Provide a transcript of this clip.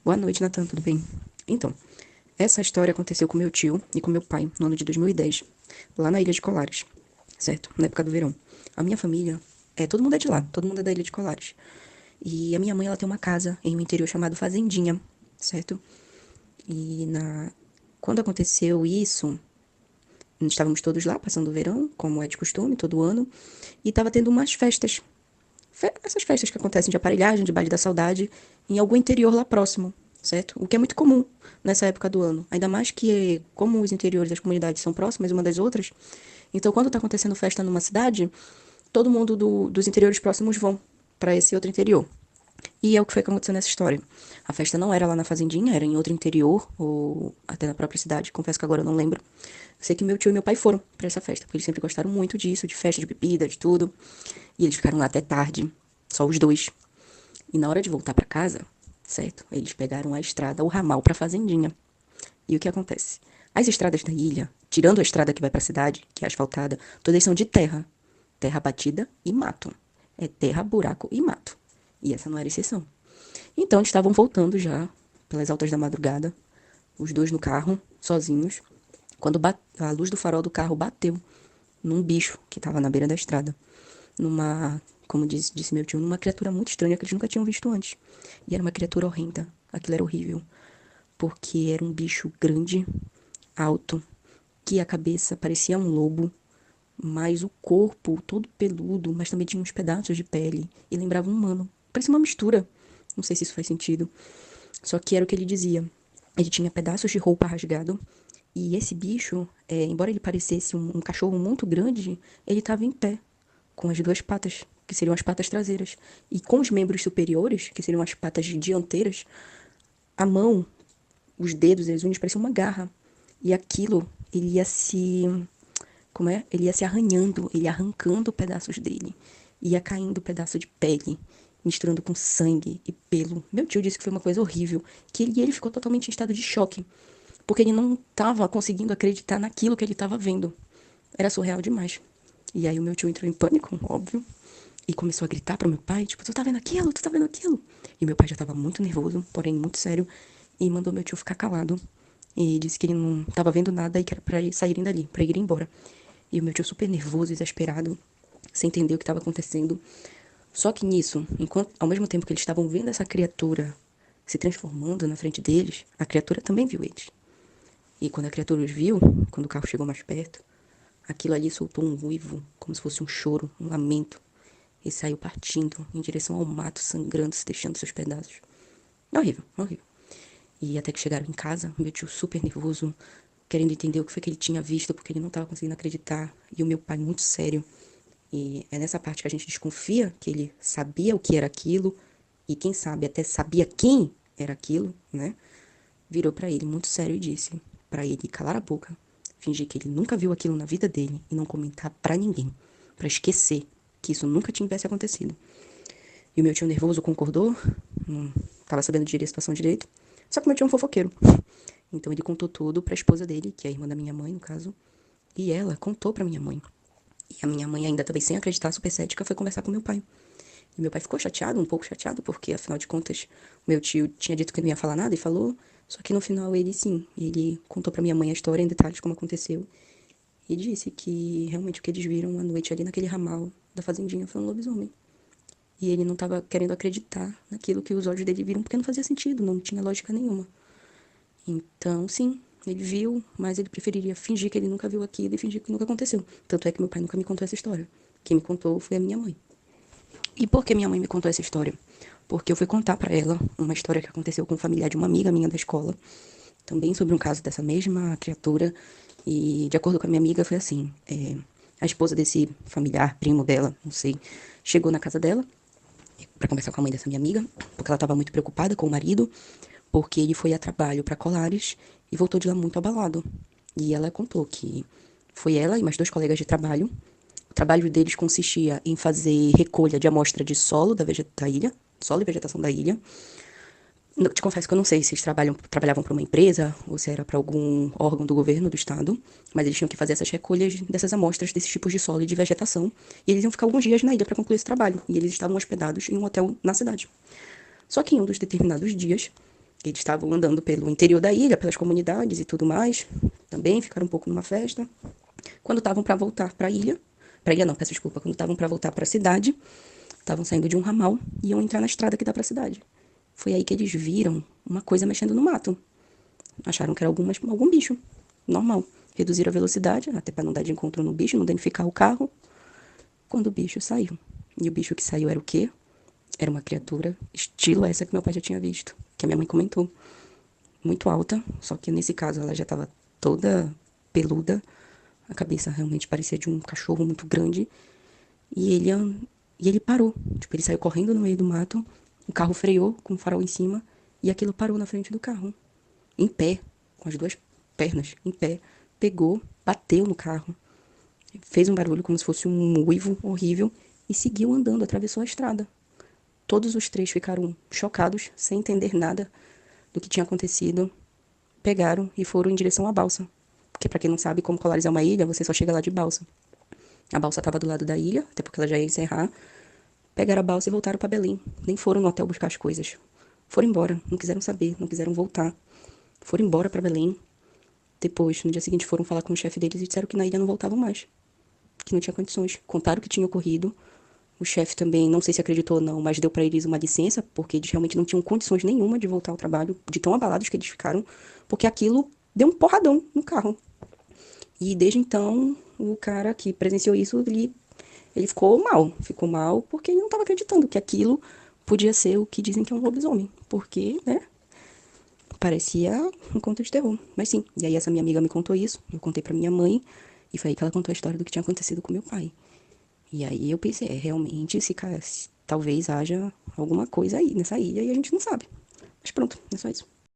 Boa noite, Natan, tudo bem? Então, essa história aconteceu com meu tio e com meu pai no ano de 2010, lá na Ilha de Colares, certo? Na época do verão. A minha família, todo mundo é de lá, todo mundo é da Ilha de Colares. E a minha mãe, ela tem uma casa em um interior chamado Fazendinha, certo? E quando aconteceu isso, estávamos todos lá passando o verão, como é de costume, todo ano, e estava tendo umas festas. Essas festas que acontecem de aparelhagem, de baile da saudade, em algum interior lá próximo, certo? O que é muito comum nessa época do ano. Ainda mais que, como os interiores das comunidades são próximas uma das outras, então quando está acontecendo festa numa cidade, todo mundo dos interiores próximos vão para esse outro interior. E é o que foi que aconteceu nessa história. A festa não era lá na fazendinha, era em outro interior, ou até na própria cidade, confesso que agora eu não lembro. Sei que meu tio e meu pai foram para essa festa, porque eles sempre gostaram muito disso, de festa, de bebida, de tudo. E eles ficaram lá até tarde, só os dois. E na hora de voltar para casa, certo? Eles pegaram a estrada, o ramal pra fazendinha. E o que acontece? As estradas da ilha, tirando a estrada que vai para a cidade, que é asfaltada, todas são de terra. Terra batida e mato. É terra, buraco e mato. E essa não era exceção. Então eles estavam voltando já, pelas altas da madrugada, os dois no carro, sozinhos, quando a luz do farol do carro bateu num bicho que estava na beira da estrada. Numa, como disse meu tio, numa criatura muito estranha que eles nunca tinham visto antes. E era uma criatura horrenda. Aquilo era horrível. Porque era um bicho grande, alto, que a cabeça parecia um lobo, mas o corpo todo peludo, mas também tinha uns pedaços de pele. E lembrava um humano. Parecia uma mistura. Não sei se isso faz sentido. Só que era o que ele dizia. Ele tinha pedaços de roupa rasgado. E esse bicho, embora ele parecesse um cachorro muito grande, ele estava em pé, com as duas patas, que seriam as patas traseiras. E com os membros superiores, que seriam as patas dianteiras, a mão, os dedos, as unhas pareciam uma garra. E aquilo, ele ia se. Como é? Ele ia se arranhando, ele ia arrancando pedaços dele. Ia caindo pedaço de pele, misturando com sangue e pelo. Meu tio disse que foi uma coisa horrível, que ele ficou totalmente em estado de choque, porque ele não estava conseguindo acreditar naquilo que ele estava vendo. Era surreal demais. E aí o meu tio entrou em pânico, óbvio, e começou a gritar para meu pai, tipo, tu tá vendo aquilo? Tu tá vendo aquilo? E meu pai já tava muito nervoso, porém muito sério, e mandou meu tio ficar calado. E disse que ele não tava vendo nada e que era pra saírem dali, pra ir embora. E o meu tio super nervoso, desesperado, sem entender o que estava acontecendo. Só que nisso, ao mesmo tempo que eles estavam vendo essa criatura se transformando na frente deles, a criatura também viu eles. E quando a criatura os viu, quando o carro chegou mais perto, aquilo ali soltou um uivo, como se fosse um choro, um lamento, e saiu partindo em direção ao mato, sangrando, se deixando seus pedaços. Horrível, horrível. E até que chegaram em casa, meu tio super nervoso, querendo entender o que foi que ele tinha visto, porque ele não estava conseguindo acreditar, e o meu pai muito sério. E é nessa parte que a gente desconfia que ele sabia o que era aquilo, e quem sabe até sabia quem era aquilo, né? Virou pra ele muito sério e disse pra ele calar a boca, fingir que ele nunca viu aquilo na vida dele e não comentar pra ninguém, pra esquecer que isso nunca tivesse acontecido. E o meu tio nervoso concordou, não tava sabendo gerir a situação direito, só que meu tio é um fofoqueiro. Então ele contou tudo pra esposa dele, que é a irmã da minha mãe, no caso, e ela contou pra minha mãe. E a minha mãe, ainda também sem acreditar, super cética, foi conversar com meu pai. E meu pai ficou chateado, um pouco chateado, porque afinal de contas, meu tio tinha dito que não ia falar nada e falou. Só que no final ele sim, ele contou pra minha mãe a história em detalhes como aconteceu. E disse que realmente o que eles viram à noite ali naquele ramal da fazendinha foi um lobisomem. E ele não tava querendo acreditar naquilo que os olhos dele viram, porque não fazia sentido, não tinha lógica nenhuma. Então, sim, ele viu, mas ele preferiria fingir que ele nunca viu aquilo e fingir que nunca aconteceu. Tanto é que meu pai nunca me contou essa história. Quem me contou foi a minha mãe. E por que minha mãe me contou essa história? Porque eu fui contar pra ela uma história que aconteceu com um familiar de uma amiga minha da escola, também sobre um caso dessa mesma criatura. E de acordo com a minha amiga, foi assim: a esposa desse familiar, primo dela, não sei, chegou na casa dela pra conversar com a mãe dessa minha amiga, porque ela tava muito preocupada com o marido, porque ele foi a trabalho pra Colares e voltou de lá muito abalado. E ela contou que foi ela e mais dois colegas de trabalho. O trabalho deles consistia em fazer recolha de amostra de solo da ilha, solo e vegetação da ilha. Te confesso que eu não sei se eles trabalhavam para uma empresa ou se era para algum órgão do governo do estado, mas eles tinham que fazer essas recolhas dessas amostras desses tipos de solo e de vegetação, e eles iam ficar alguns dias na ilha para concluir esse trabalho, e eles estavam hospedados em um hotel na cidade. Só que em um dos determinados dias, Eles estavam andando pelo interior da ilha, pelas comunidades e tudo mais. Também ficaram um pouco numa festa. Quando estavam para voltar para ilha não, peço desculpa, quando estavam para voltar para a cidade, estavam saindo de um ramal e iam entrar na estrada que dá para a cidade. Foi aí que eles viram uma coisa mexendo no mato. Acharam que era algum bicho, normal. Reduziram a velocidade, até para não dar de encontro no bicho, não danificar o carro. Quando o bicho saiu. E o bicho que saiu era o quê? Era uma criatura estilo essa que meu pai já tinha visto, que a minha mãe comentou. Muito alta, só que nesse caso ela já estava toda peluda. A cabeça realmente parecia de um cachorro muito grande. E ele parou. Tipo, ele saiu correndo no meio do mato. O carro freou com o farol em cima. E aquilo parou na frente do carro. Em pé, com as duas pernas em pé. Pegou, bateu no carro. Fez um barulho como se fosse um uivo horrível. E seguiu andando, atravessou a estrada. Todos os três ficaram chocados, sem entender nada do que tinha acontecido. Pegaram e foram em direção à balsa. Porque, pra quem não sabe, como Colares é uma ilha, você só chega lá de balsa. A balsa estava do lado da ilha, até porque ela já ia encerrar. Pegaram a balsa e voltaram para Belém. Nem foram no hotel buscar as coisas. Foram embora, não quiseram saber, não quiseram voltar. Foram embora para Belém. Depois, no dia seguinte, foram falar com o chefe deles e disseram que na ilha não voltavam mais. Que não tinha condições. Contaram o que tinha ocorrido. O chefe também, não sei se acreditou ou não, mas deu para eles uma licença, porque eles realmente não tinham condições nenhuma de voltar ao trabalho, de tão abalados que eles ficaram, porque aquilo deu um porradão no carro. E desde então, o cara que presenciou isso, ele ficou mal porque ele não estava acreditando que aquilo podia ser o que dizem que é um lobisomem, porque, né, parecia um conto de terror. Mas sim, e aí essa minha amiga me contou isso, eu contei pra minha mãe, e foi aí que ela contou a história do que tinha acontecido com meu pai. E aí eu pensei, realmente, talvez haja alguma coisa aí nessa ilha e a gente não sabe. Mas pronto, é só isso.